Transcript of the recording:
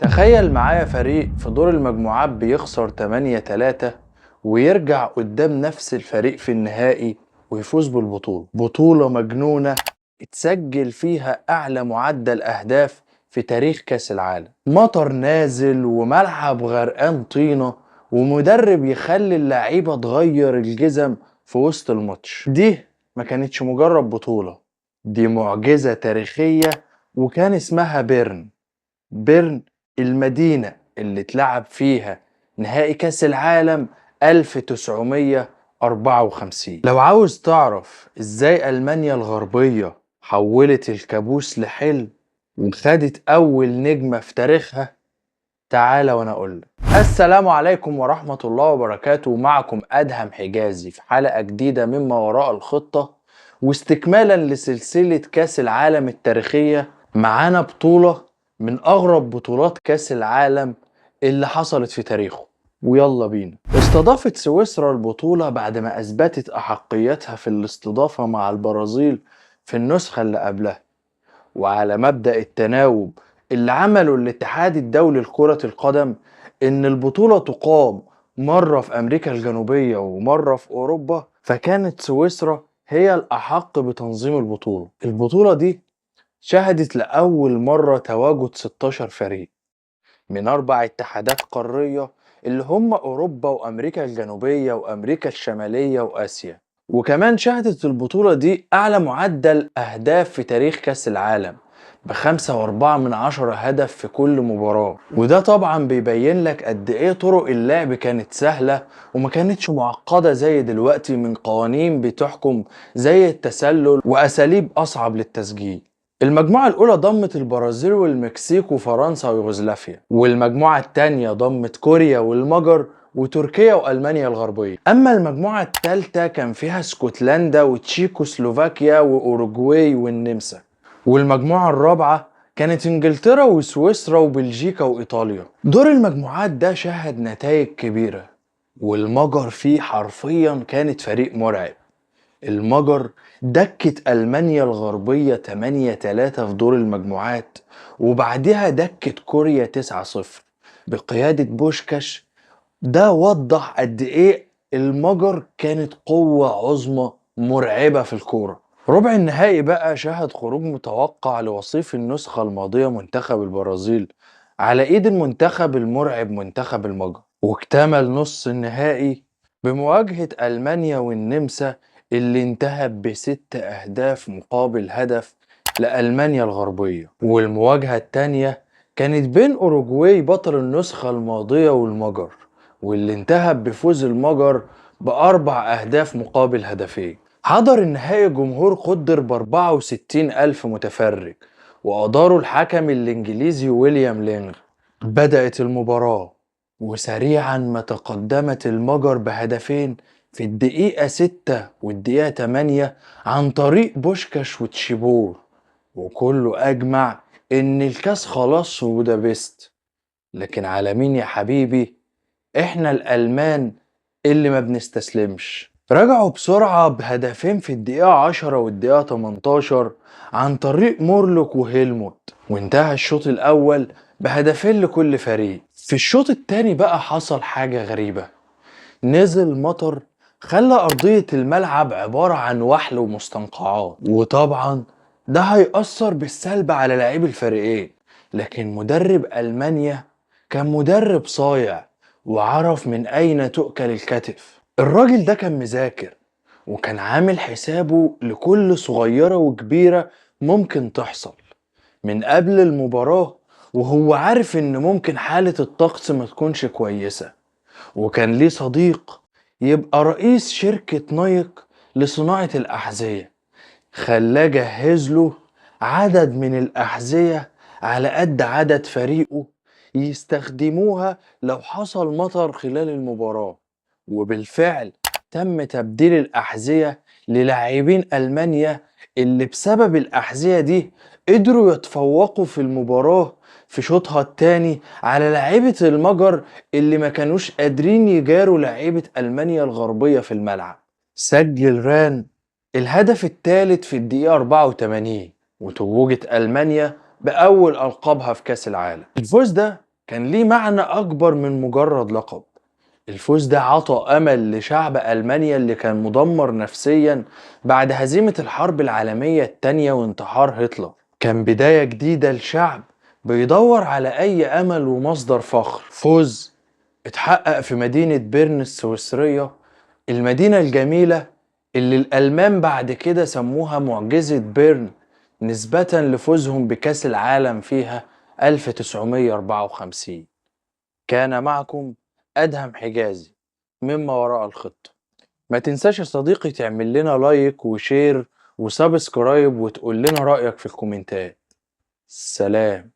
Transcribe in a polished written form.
تخيل معايا فريق في دور المجموعات بيخسر 8-3 ويرجع قدام نفس الفريق في النهائي ويفوز بالبطولة. بطولة مجنونة اتسجل فيها أعلى معدل أهداف في تاريخ كأس العالم. مطر نازل وملعب غرقان طينة ومدرب يخلي اللعيبة تغير الجزم في وسط الماتش. دي ما كانتش مجرد بطولة، دي معجزة تاريخية، وكان اسمها بيرن، المدينة اللي اتلعب فيها نهائي كأس العالم 1954. لو عاوز تعرف ازاي ألمانيا الغربية حولت الكابوس لحلم وخدت أول نجمة في تاريخها، تعالى وانا اقولك. السلام عليكم ورحمة الله وبركاته، معكم أدهم حجازي في حلقة جديدة مما وراء الخطة، واستكمالا لسلسلة كأس العالم التاريخية. معانا بطولة من أغرب بطولات كأس العالم اللي حصلت في تاريخه، ويلا بينا. استضافت سويسرا البطولة بعد ما أثبتت أحقيتها في الاستضافة مع البرازيل في النسخة اللي قبلها، وعلى مبدأ التناوب اللي عمله الاتحاد الدولي لكرة القدم إن البطولة تقام مرة في أمريكا الجنوبية ومرة في أوروبا، فكانت سويسرا هي الأحق بتنظيم البطولة. البطولة دي شهدت لأول مرة تواجد 16 فريق من 4 اتحادات قارية اللي هم أوروبا وأمريكا الجنوبية وأمريكا الشمالية وآسيا. وكمان شهدت البطولة دي أعلى معدل أهداف في تاريخ كأس العالم ب5.4 هدف في كل مباراة، وده طبعا بيبين لك قد إيه طرق اللعب كانت سهلة وما كانتش معقدة زي دلوقتي من قوانين بتحكم زي التسلل وأساليب أصعب للتسجيل. المجموعة الأولى ضمت البرازيل والمكسيك وفرنسا ويوغوسلافيا، والمجموعة التانية ضمت كوريا والمجر وتركيا وألمانيا الغربية. أما المجموعة التالتة كان فيها اسكتلندا وتشيكوسلوفاكيا وأوروجواي والنمسا، والمجموعة الرابعة كانت انجلترا وسويسرا وبلجيكا وإيطاليا. دور المجموعات ده شهد نتائج كبيرة، والمجر فيه حرفيا كانت فريق مرعب. المجر دكت ألمانيا الغربية 8-3 في دور المجموعات، وبعدها دكت كوريا 9-0 بقيادة بوشكاش. ده وضح قد ايه المجر كانت قوة عظمى مرعبة في الكورة. ربع النهائي بقى شهد خروج متوقع لوصيف النسخة الماضية منتخب البرازيل على ايد المنتخب المرعب منتخب المجر، واكتمل نص النهائي بمواجهة ألمانيا والنمسا اللي انتهت ب6 أهداف مقابل هدف لألمانيا الغربية. والمواجهة التانية كانت بين أوروجواي بطل النسخة الماضية والمجر، واللي انتهت بفوز المجر ب4 أهداف مقابل هدفين. حضر النهائي جمهور قدر ب64 ألف متفرج، وأداره الحكم الإنجليزي ويليام لينغ. بدأت المباراة وسريعا ما تقدمت المجر بهدفين في الدقيقة 6 والدقيقة 8 عن طريق بوشكاش وتشيبور، وكله أجمع إن الكاس خلاص في بودابست. لكن على مين يا حبيبي؟ إحنا الألمان اللي ما بنستسلمش. رجعوا بسرعة بهدفين في الدقيقة 10 والدقيقة 18 عن طريق مورلوك وهيلموت، وانتهى الشوط الأول بهدفين لكل فريق. في الشوط التاني بقى حصل حاجة غريبة، نزل مطر خلى أرضية الملعب عبارة عن وحل ومستنقعات، وطبعا ده هيأثر بالسلب على لاعبي الفريقين. لكن مدرب ألمانيا كان مدرب صايع وعرف من أين تؤكل الكتف. الراجل ده كان مذاكر وكان عامل حسابه لكل صغيرة وكبيرة ممكن تحصل من قبل المباراة، وهو عارف ان ممكن حالة الطقس ما تكونش كويسة. وكان ليه صديق يبقى رئيس شركة نايك لصناعة الأحذية، خلاه جهز له عدد من الأحذية على قد عدد فريقه يستخدموها لو حصل مطر خلال المباراة. وبالفعل تم تبديل الأحذية للاعبين ألمانيا اللي بسبب الأحذية دي قدروا يتفوقوا في المباراة في شوطها التاني على لاعيبة المجر اللي ما كانوش قادرين يجاروا لاعيبة ألمانيا الغربية في الملعب. سجل ران الهدف الثالث في الدقيقة 84، وتوجت ألمانيا بأول ألقابها في كأس العالم. الفوز ده كان ليه معنى أكبر من مجرد لقب. الفوز ده عطى أمل لشعب ألمانيا اللي كان مدمر نفسيا بعد هزيمة الحرب العالمية التانية وانتحار هتلر. كان بداية جديدة لشعب بيدور على أي أمل ومصدر فخر. فوز اتحقق في مدينة بيرن السويسرية، المدينة الجميلة اللي الألمان بعد كده سموها معجزة بيرن نسبة لفوزهم بكأس العالم فيها 1954. كان معكم أدهم حجازي مما وراء الخطة. ما تنساش يا صديقي تعمل لنا لايك وشير وسبسكرايب وتقول لنا رأيك في الكومنتات. سلام.